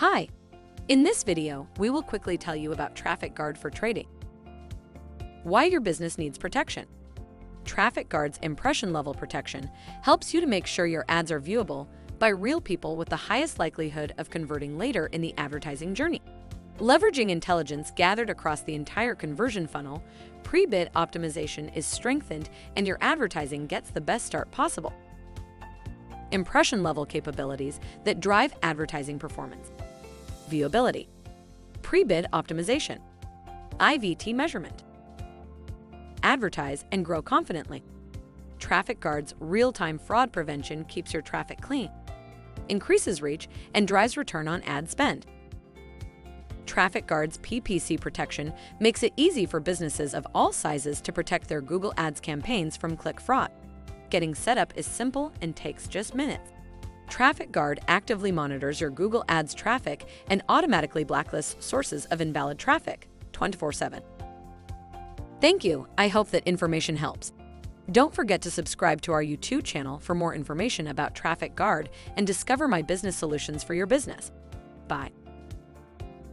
Hi! In this video, we will quickly tell you about TrafficGuard for trading. Why your business needs protection. TrafficGuard's impression level protection helps you to make sure your ads are viewable by real people with the highest likelihood of converting later in the advertising journey. Leveraging intelligence gathered across the entire conversion funnel, pre-bid optimization is strengthened and your advertising gets the best start possible. Impression level capabilities that drive advertising performance. Viewability, pre-bid optimization, IVT measurement. Advertise and grow confidently. TrafficGuard's real-time fraud prevention keeps your traffic clean, increases reach, and drives return on ad spend. TrafficGuard's PPC protection makes it easy for businesses of all sizes to protect their Google Ads campaigns from click fraud. Getting set up is simple and takes just minutes. TrafficGuard actively monitors your Google Ads traffic and automatically blacklists sources of invalid traffic 24/7. Thank you. I hope that information helps. Don't forget to subscribe to our YouTube channel for more information about TrafficGuard and discover my business solutions for your business. Bye.